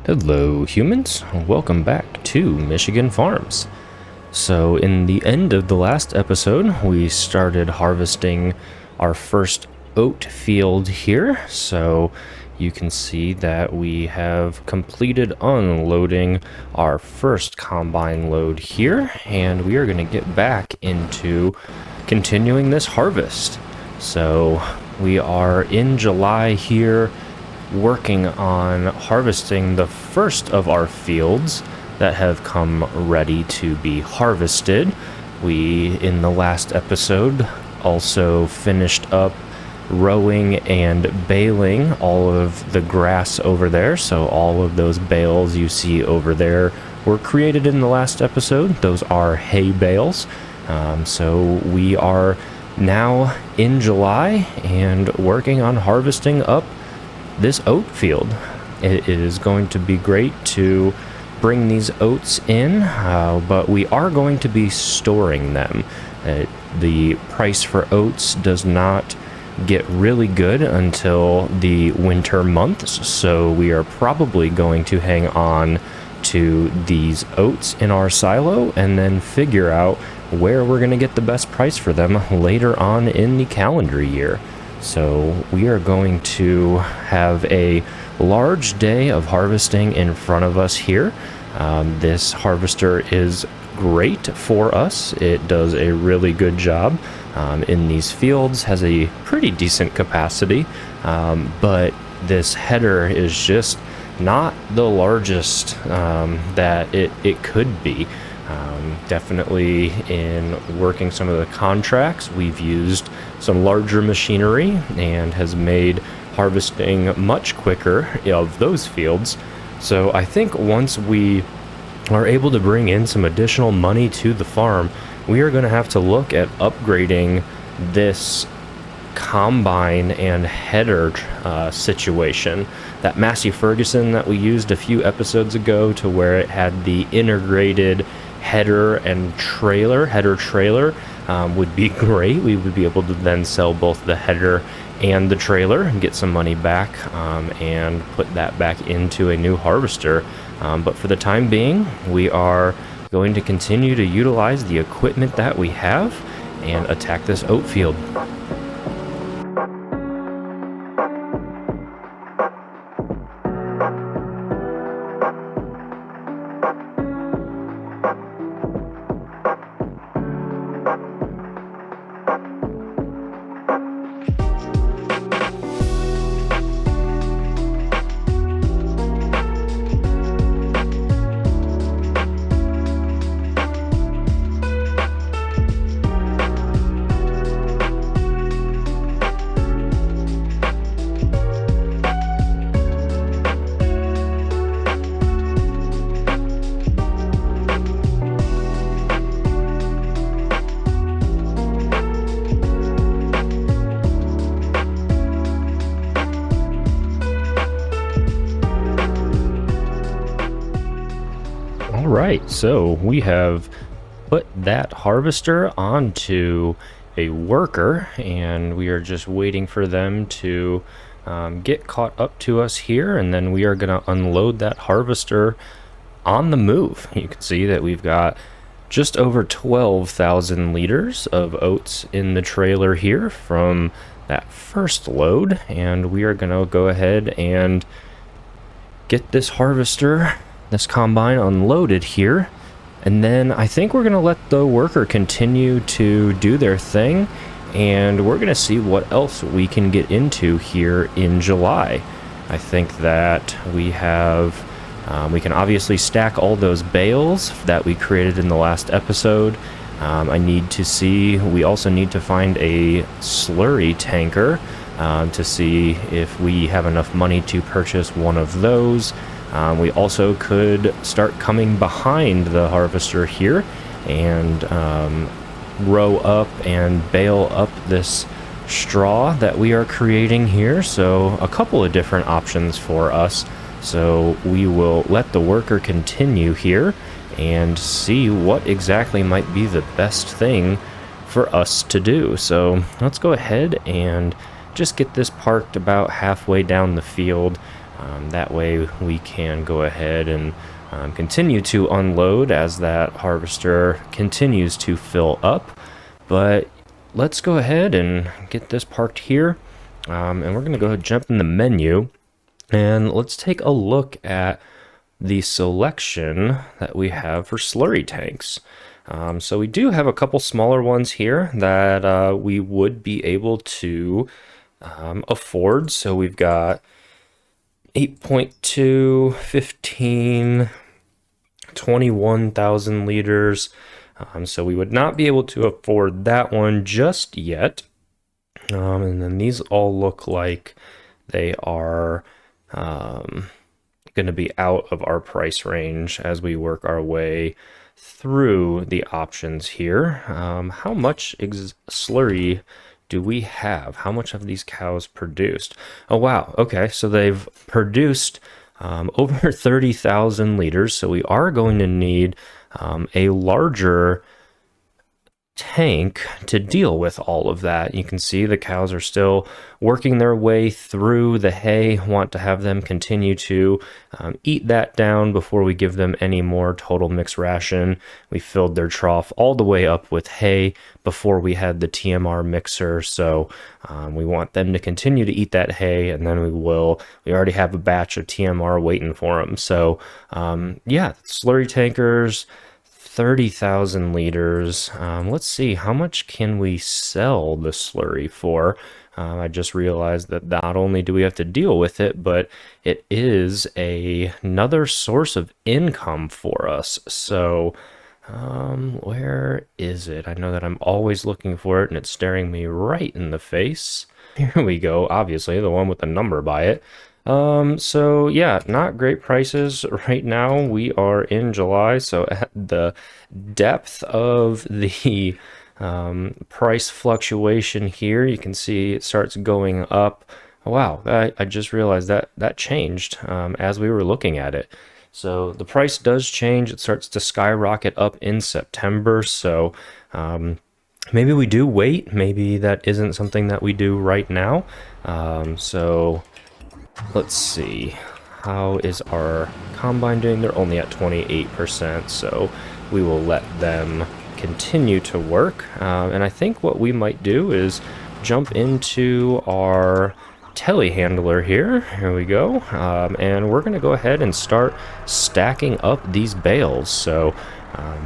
Hello humans, welcome back to Michigan Farms. So in the end of the last episode, we started harvesting our first oat field here. So you can see that we have completed unloading our first combine load here, and we are going to get back into continuing this harvest. So we are in July here, working on harvesting the first of our fields that have come ready to be harvested. We, in the last episode, also finished up rowing and baling all of the grass over there. So all of those bales you see over there were created in the last episode. Those are hay bales. So we are now in July and working on harvesting up this oat field. It is going to be great to bring these oats in, but we are going to be storing them. The price for oats does not get really good until the winter months, so we are probably going to hang on to these oats in our silo and then figure out where we're going to get the best price for them later on in the calendar year. So we are going to have a large day of harvesting in front of us here. This harvester is great for us. It does a really good job in these fields, has a pretty decent capacity, but this header is just not the largest that it could be. Definitely in working some of the contracts, we've used some larger machinery and has made harvesting much quicker of those fields. So I think once we are able to bring in some additional money to the farm, we are going to have to look at upgrading this combine and header situation. That Massey Ferguson that we used a few episodes ago, to where it had the integrated header trailer would be great. We would be able to then sell both the header and the trailer and get some money back and put that back into a new harvester. But for the time being, we are going to continue to utilize the equipment that we have and attack this oat field. Alright, so we have put that harvester onto a worker, and we are just waiting for them to get caught up to us here, and then we are going to unload that harvester on the move. You can see that we've got just over 12,000 liters of oats in the trailer here from that first load, and we are going to go ahead and get this harvester, this combine, unloaded here, and then I think we're going to let the worker continue to do their thing, and we're going to see what else we can get into here in July. I think that we have we can obviously stack all those bales that we created in the last episode. I need to see, we also need to find a slurry tanker to see if we have enough money to purchase one of those. We also could start coming behind the harvester here and row up and bale up this straw that we are creating here. So a couple of different options for us. So we will let the worker continue here and see what exactly might be the best thing for us to do. So let's go ahead and just get this parked about halfway down the field. That way we can go ahead and continue to unload as that harvester continues to fill up. But let's go ahead and get this parked here. And we're going to go ahead and jump in the menu. And let's take a look at the selection that we have for slurry tanks. So we do have a couple smaller ones here that we would be able to afford. So we've got 8.2, 15, 21,000 liters. So we would not be able to afford that one just yet. And then these all look like they are going to be out of our price range as we work our way through the options here. How much slurry do we have? How much have these cows produced? Oh, wow. Okay, so they've produced over 30,000 liters. So we are going to need a larger tank to deal with all of that. You can see the cows are still working their way through the hay. Want to have them continue to eat that down before we give them any more total mix ration. We filled their trough all the way up with hay before we had the TMR mixer, so we want them to continue to eat that hay, and then we already have a batch of TMR waiting for them. So yeah, slurry tankers, 30,000 liters. Let's see, how much can we sell the slurry for? I just realized that not only do we have to deal with it, but it is another source of income for us. So where is it? I know that I'm always looking for it and it's staring me right in the face. Here we go. Obviously, the one with the number by it. So yeah, not great prices right now. We are in July, so at the depth of the price fluctuation here, you can see it starts going up. Wow, I just realized that changed as we were looking at it. So the price does change. It starts to skyrocket up in September. So maybe we do wait. Maybe that isn't something that we do right now. So let's see. How is our combine doing? They're only at 28%, so we will let them continue to work. And I think what we might do is jump into our telehandler here. Here we go. And we're going to go ahead and start stacking up these bales. So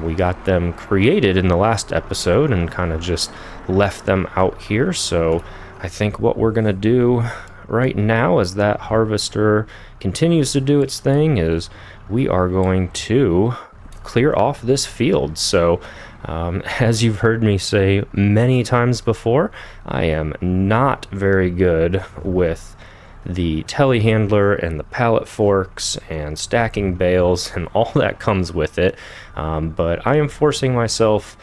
we got them created in the last episode and kind of just left them out here. So I think what we're going to do right now, as that harvester continues to do its thing, is we are going to clear off this field. So as you've heard me say many times before, I am not very good with the telehandler and the pallet forks and stacking bales and all that comes with it, but I am forcing myself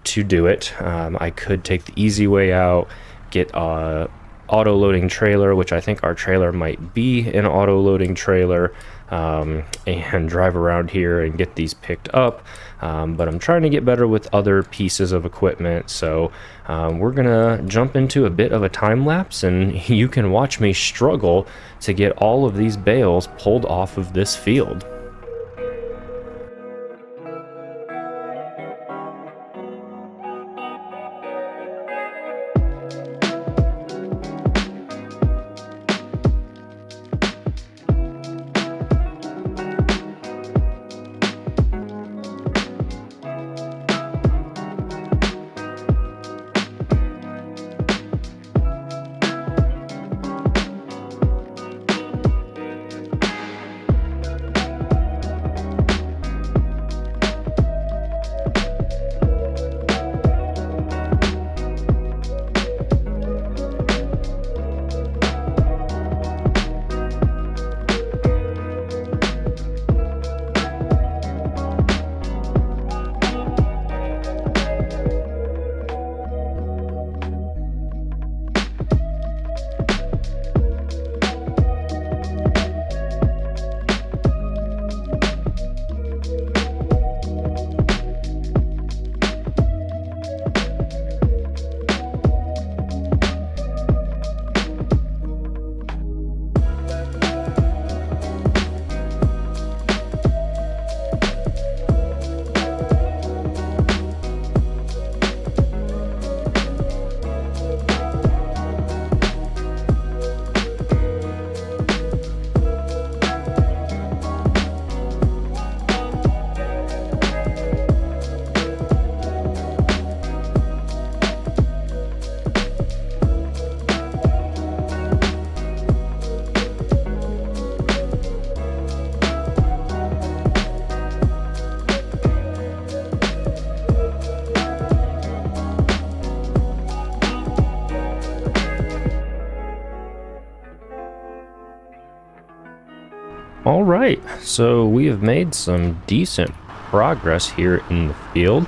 to do it. I could take the easy way out, get a auto-loading trailer, which I think our trailer might be an auto-loading trailer, and drive around here and get these picked up, but I'm trying to get better with other pieces of equipment. So we're gonna jump into a bit of a time lapse, and you can watch me struggle to get all of these bales pulled off of this field. All right, so we have made some decent progress here in the field.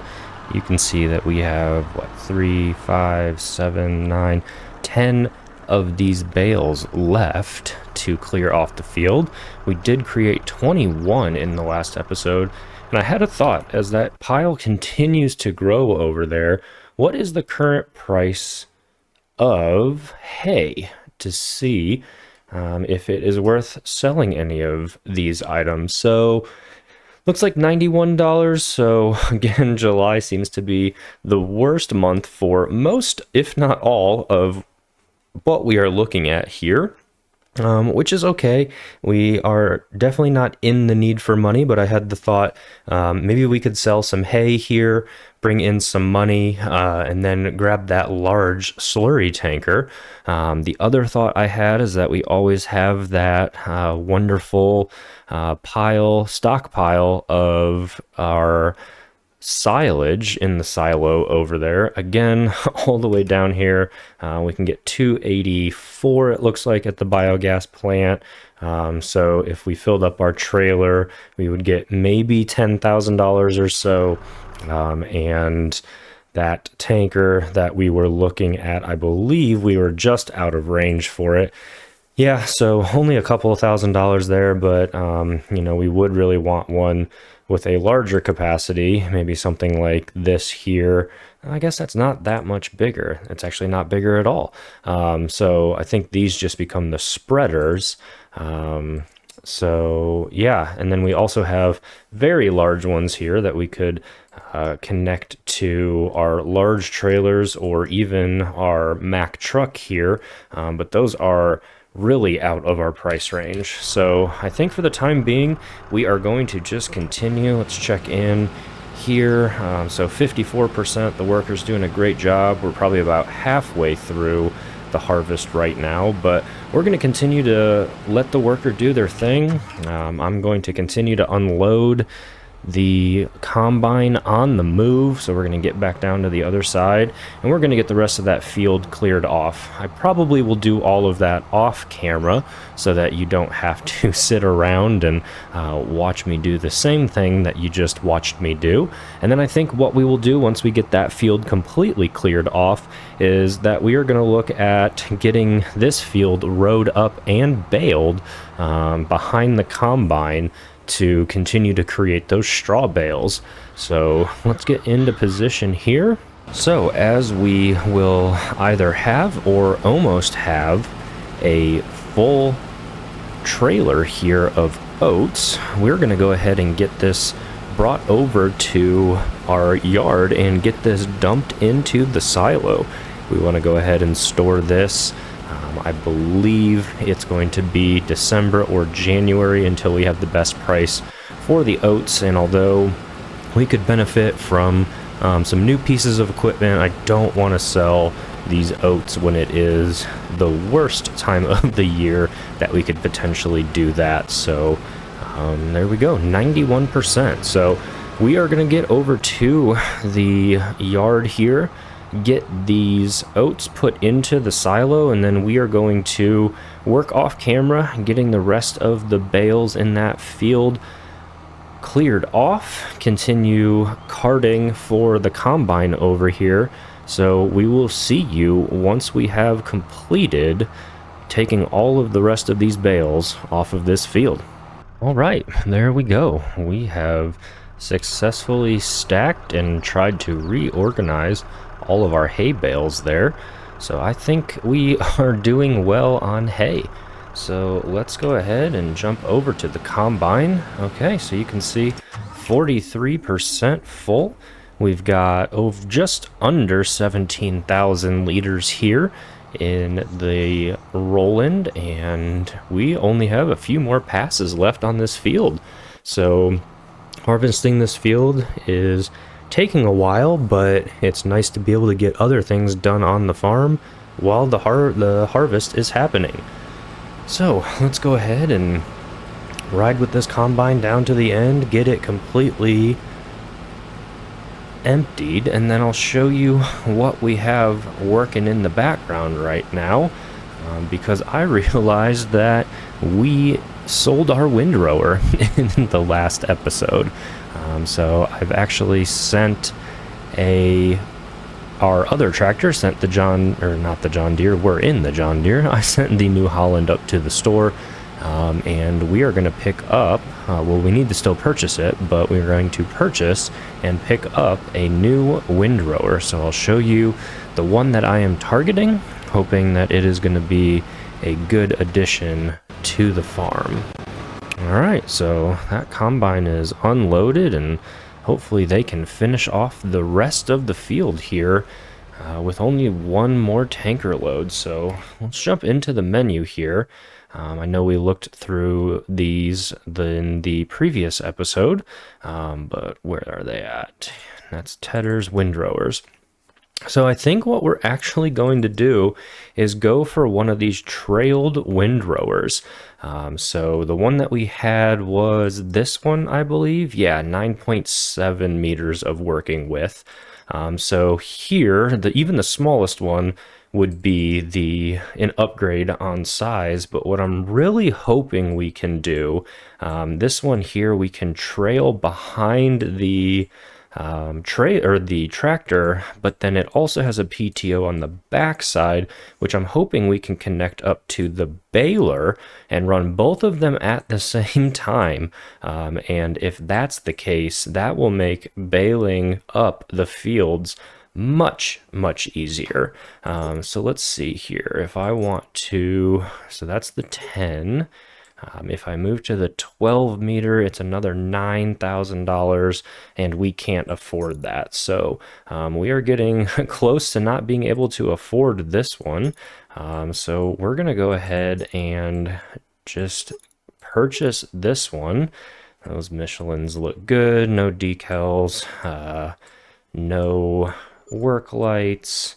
You can see that we have, what, 3, 5, 7, 9, 10 of these bales left to clear off the field. We did create 21 in the last episode, and I had a thought, as that pile continues to grow over there, what is the current price of hay, to see if it is worth selling any of these items. So looks like $91. So again, July seems to be the worst month for most, if not all, of what we are looking at here. Which is okay. We are definitely not in the need for money, but I had the thought maybe we could sell some hay here, bring in some money, and then grab that large slurry tanker. The other thought I had is that we always have that wonderful stockpile of our silage in the silo over there. Again, all the way down here, we can get 284, it looks like, at the biogas plant. So if we filled up our trailer, we would get maybe $10,000 or so. And that tanker that we were looking at, I believe we were just out of range for it. Yeah, so only a couple of $1,000s there, but you know, we would really want one with a larger capacity, maybe something like this here. I guess that's not that much bigger. It's actually not bigger at all. So I think these just become the spreaders. So yeah, and then we also have very large ones here that we could connect to our large trailers or even our Mack truck here. But those are really out of our price range. So I think for the time being, we are going to just continue. Let's check in here. So 54%, the worker's doing a great job. We're probably about halfway through the harvest right now, but we're going to continue to let the worker do their thing. I'm going to continue to unload the combine on the move, so we're going to get back down to the other side, and we're going to get the rest of that field cleared off. I probably will do all of that off camera so that you don't have to sit around and watch me do the same thing that you just watched me do. And then I think what we will do once we get that field completely cleared off is that we are going to look at getting this field rowed up and baled behind the combine to continue to create those straw bales. So let's get into position here. So as we will either have or almost have a full trailer here of oats, we're going to go ahead and get this brought over to our yard and get this dumped into the silo. We want to go ahead and store this. I believe it's going to be December or January until we have the best price for the oats. And although we could benefit from some new pieces of equipment, I don't want to sell these oats when it is the worst time of the year that we could potentially do that. So there we go, 91%. So we are going to get over to the yard here, get these oats put into the silo, and then we are going to work off camera getting the rest of the bales in that field cleared off, continue carting for the combine over here. So we will see you once we have completed taking all of the rest of these bales off of this field. All right, there we go. We have successfully stacked and tried to reorganize all of our hay bales there. So I think we are doing well on hay. So let's go ahead and jump over to the combine. Okay, so you can see 43% full. We've got just under 17,000 liters here in the Roland, and we only have a few more passes left on this field. So harvesting this field is taking a while, but it's nice to be able to get other things done on the farm while the harvest is happening. So let's go ahead and ride with this combine down to the end, get it completely emptied, and then I'll show you what we have working in the background right now, because I realized that we sold our windrower in the last episode. So I've actually sent our other tractor, sent the not the John Deere, we're in the John Deere. I sent the New Holland up to the store, and we are going to pick up, well, we need to still purchase it, but we're going to purchase and pick up a new windrower. So I'll show you the one that I am targeting, hoping that it is going to be a good addition to the farm. Alright, so that combine is unloaded, and hopefully they can finish off the rest of the field here with only one more tanker load. So let's jump into the menu here. I know we looked through these in the previous episode, but where are they at? That's Tedder's windrowers. So I think what we're actually going to do is go for one of these trailed windrowers. So the one that we had was this one, I believe. Yeah, 9.7 meters of working width. So here, even the smallest one would be an upgrade on size, but what I'm really hoping we can do, this one here, we can trail behind the the tractor, but then it also has a PTO on the back side, which I'm hoping we can connect up to the baler and run both of them at the same time. And if that's the case, that will make baling up the fields much easier. So let's see here. If I want to, so that's the 10. If I move to the 12 meter, it's another $9,000, and we can't afford that. So we are getting close to not being able to afford this one. So we're going to go ahead and just purchase this one. Those Michelins look good. No decals, no work lights.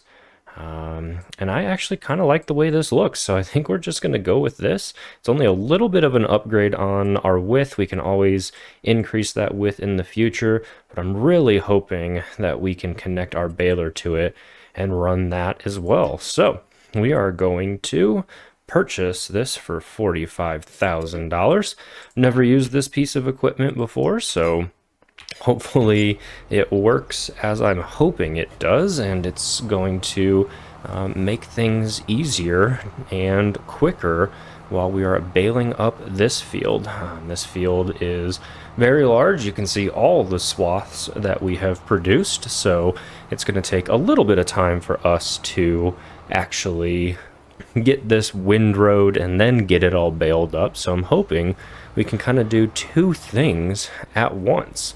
And I actually kind of like the way this looks, so I think we're just going to go with this. It's only a little bit of an upgrade on our width. We can always increase that width in the future, but I'm really hoping that we can connect our baler to it and run that as well. So we are going to purchase this for $45,000. Never used this piece of equipment before, so hopefully it works as I'm hoping it does, and it's going to make things easier and quicker while we are baling up this field. This field is very large. You can see all the swaths that we have produced, so it's going to take a little bit of time for us to actually get this windrowed and then get it all baled up. So I'm hoping we can kind of do two things at once.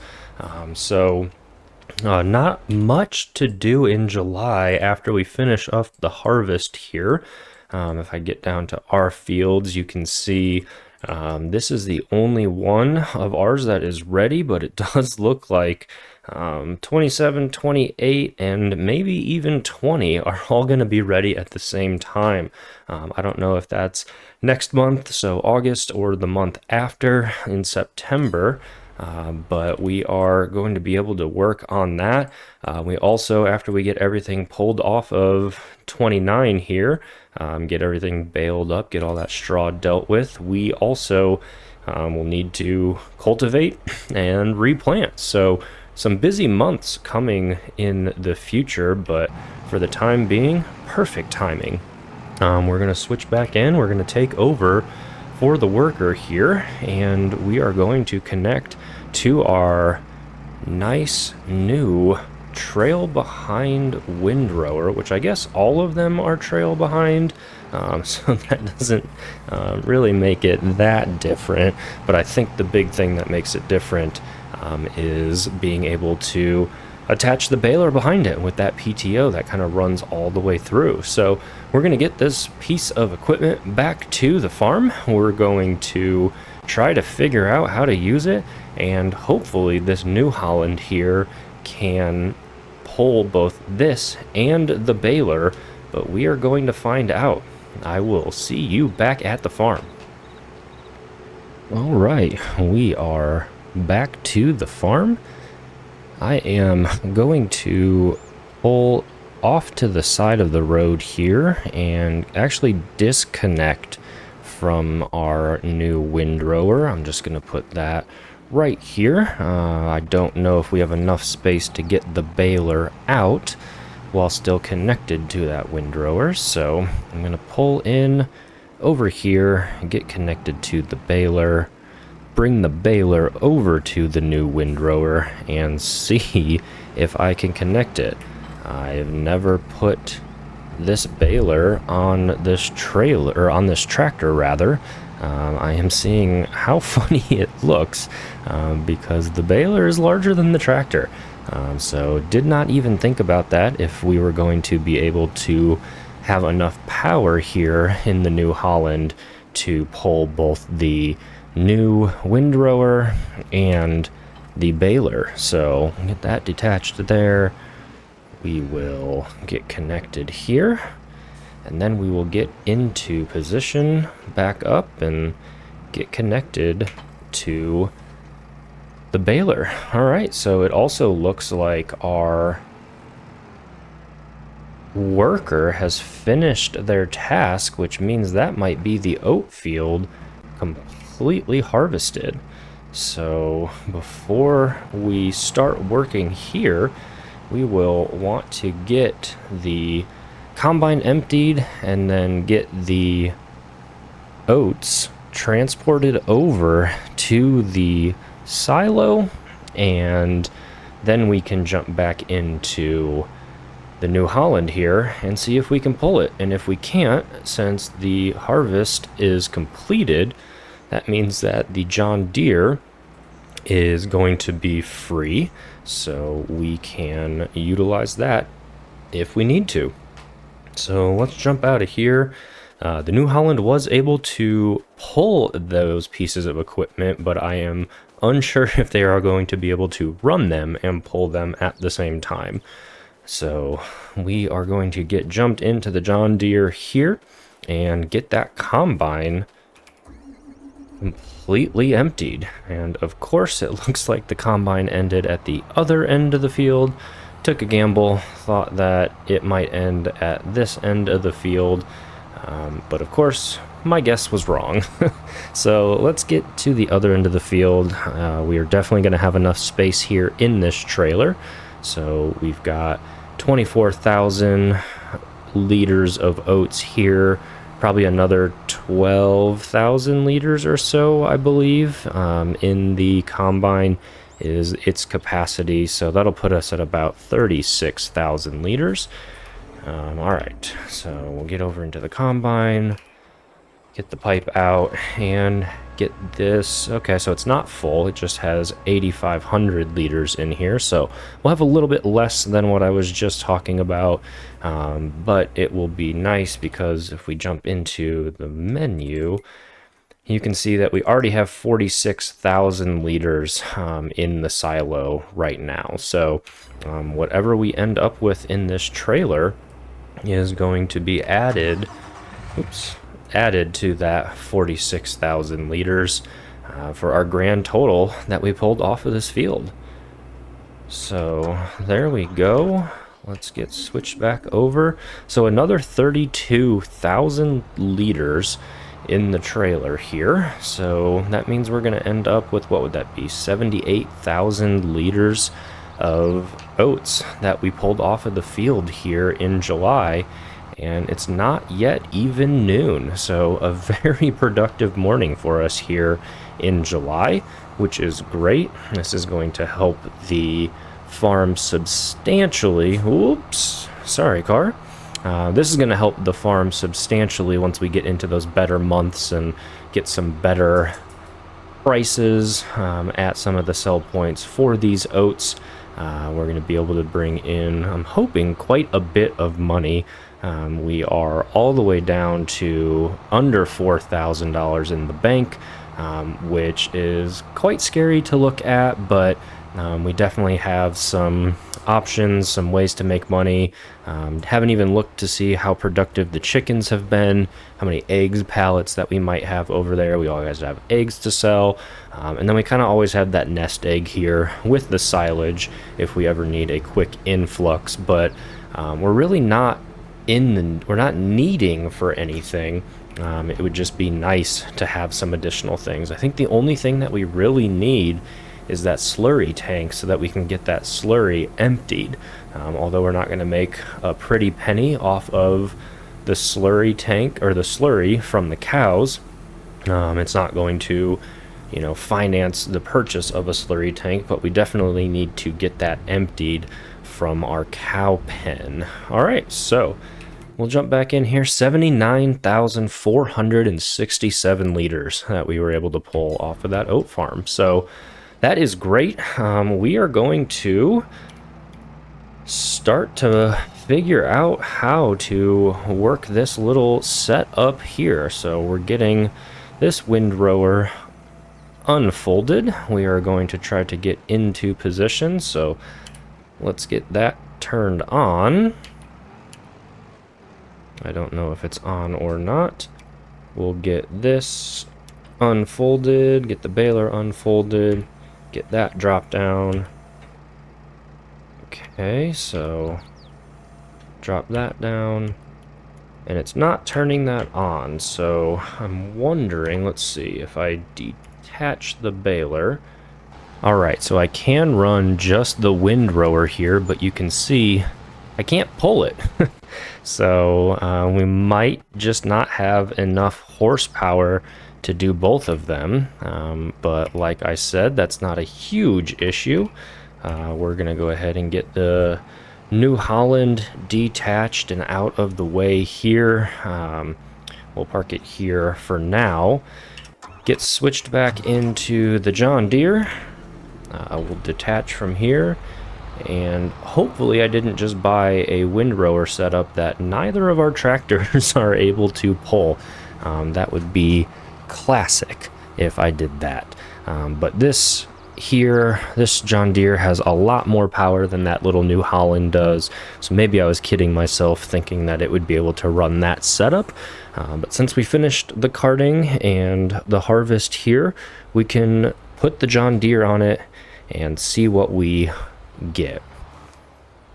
Not much to do in July after we finish off the harvest here. If I get down to our fields, you can see this is the only one of ours that is ready, but it does look like 27, 28, and maybe even 20 are all going to be ready at the same time. I don't know if that's next month, so August, or the month after in September. But we are going to be able to work on that. We also, after we get everything pulled off of 29 here, get everything baled up, get all that straw dealt with, we also will need to cultivate and replant. So some busy months coming in the future, but for the time being, perfect timing. We're going to switch back in. We're going to take over for the worker here, and we are going to connect to our nice new trail behind windrower, which I guess all of them are trail behind, so that doesn't really make it that different, but I think the big thing that makes it different is being able to attach the baler behind it with that PTO that kind of runs all the way through. So we're going to get this piece of equipment back to the farm. We're going to try to figure out how to use it, and hopefully this New Holland here can pull both this and the baler, but we are going to find out. I will see you back at the farm. All right, we are back to the farm. I am going to pull off to the side of the road here and actually disconnect from our new windrower. I'm just going to put that right here. I don't know if we have enough space to get the baler out while still connected to that windrower, so I'm going to pull in over here and get connected to the baler, bring the baler over to the new windrower, and see if I can connect it. I've never put this baler on this trailer, or on this tractor rather. I am seeing how funny it looks because the baler is larger than the tractor. So did not even think about that, if we were going to be able to have enough power here in the New Holland to pull both the new windrower and the baler. So get that detached there. We will get connected here, and then we will get into position, back up, and get connected to the baler. All right, so it also looks like our worker has finished their task, which means that might be the oat field completely harvested. So before we start working here, we will want to get the combine emptied and then get the oats transported over to the silo, and then we can jump back into the New Holland here and see if we can pull it. And if we can't, since the harvest is completed, that means that the John Deere is going to be free, so we can utilize that if we need to. So let's jump out of here. The New Holland was able to pull those pieces of equipment, but I am unsure if they are going to be able to run them and pull them at the same time. So we are going to get jumped into the John Deere here and get that combine completely emptied. And of course it looks like the combine ended at the other end of the field. Took a gamble, thought that it might end at this end of the field, but of course my guess was wrong. So let's get to the other end of the field. We are definitely going to have enough space here in this trailer. So we've got 24,000 liters of oats here, probably another 12,000 liters or so, I believe, in the combine is its capacity, so that'll put us at about 36,000 liters. All right, so we'll get over into the combine, get the pipe out, and get this. Okay, so it's not full, it just has 8,500 liters in here, so we'll have a little bit less than what I was just talking about, but it will be nice because if we jump into the menu, you can see that we already have 46,000 liters in the silo right now. So whatever we end up with in this trailer is going to be added to that 46,000 liters for our grand total that we pulled off of this field. So there we go. Let's get switched back over. So another 32,000 liters in the trailer here, so that means we're going to end up with, what would that be, 78,000 liters of oats that we pulled off of the field here in July, and it's not yet even noon, so a very productive morning for us here in July, which is great. This is going to help the farm substantially. Oops, sorry, car. This is going to help the farm substantially once we get into those better months and get some better prices at some of the sell points for these oats. We're going to be able to bring in, I'm hoping, quite a bit of money. We are all the way down to under $4,000 in the bank, which is quite scary to look at, but we definitely have some options, some ways to make money. Haven't even looked to see how productive the chickens have been, how many eggs pallets that we might have over there. We always have eggs to sell, and then we kind of always have that nest egg here with the silage if we ever need a quick influx, but we're really not we're not needing for anything it would just be nice to have some additional things. I think the only thing that we really need is that slurry tank so that we can get that slurry emptied. Although we're not going to make a pretty penny off of the slurry tank or the slurry from the cows, it's not going to, you know, finance the purchase of a slurry tank, but we definitely need to get that emptied from our cow pen. All right, so we'll jump back in here. 79,467 liters that we were able to pull off of that oat farm. So that is great. We are going to start to figure out how to work this little setup here. So we're getting this windrower unfolded. We are going to try to get into position. So let's get that turned on. I don't know if it's on or not. We'll get this unfolded, get the baler unfolded, get that drop down. Okay, so drop that down, and it's not turning that on, so I'm wondering, let's see, if I detach the baler. Alright, so I can run just the windrower here, but you can see I can't pull it. So we might just not have enough horsepower to do both of them, but like I said, that's not a huge issue. We're gonna go ahead and get the New Holland detached and out of the way here. We'll park it here for now. Get switched back into the John Deere. We'll detach from here, and hopefully I didn't just buy a windrower setup that neither of our tractors are able to pull. That would be classic if I did that. But this John Deere has a lot more power than that little New Holland does, so maybe I was kidding myself thinking that it would be able to run that setup. But since we finished the carting and the harvest here, we can put the John Deere on it and see what we get.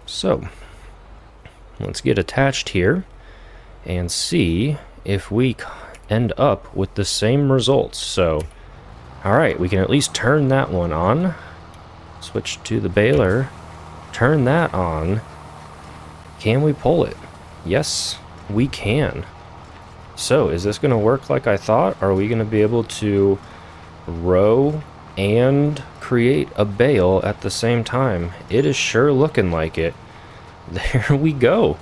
So let's get attached here and see if we end up with the same results. So alright, we can at least turn that one on. Switch to the baler. Turn that on. Can we pull it? Yes, we can. So, is this going to work like I thought? Are we going to be able to row and create a bale at the same time? It is sure looking like it. There we go.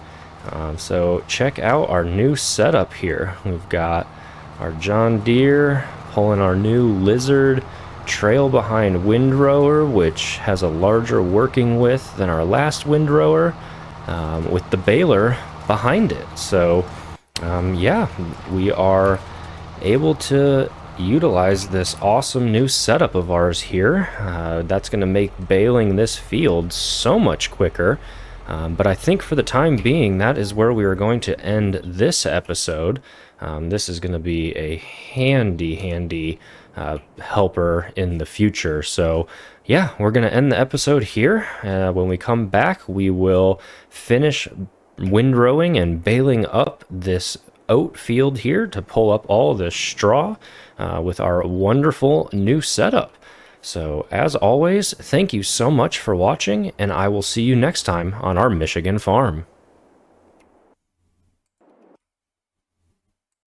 So, check out our new setup here. We've got our John Deere pulling our new Lizard trail behind windrower, which has a larger working width than our last windrower, with the baler behind it. So yeah, we are able to utilize this awesome new setup of ours here. That's going to make baling this field so much quicker. But I think for the time being, that is where we are going to end this episode. This is going to be a handy helper in the future. So yeah, we're going to end the episode here. When we come back, we will finish windrowing and baling up this oat field here to pull up all the straw with our wonderful new setup. So as always, thank you so much for watching, and I will see you next time on our Michigan farm.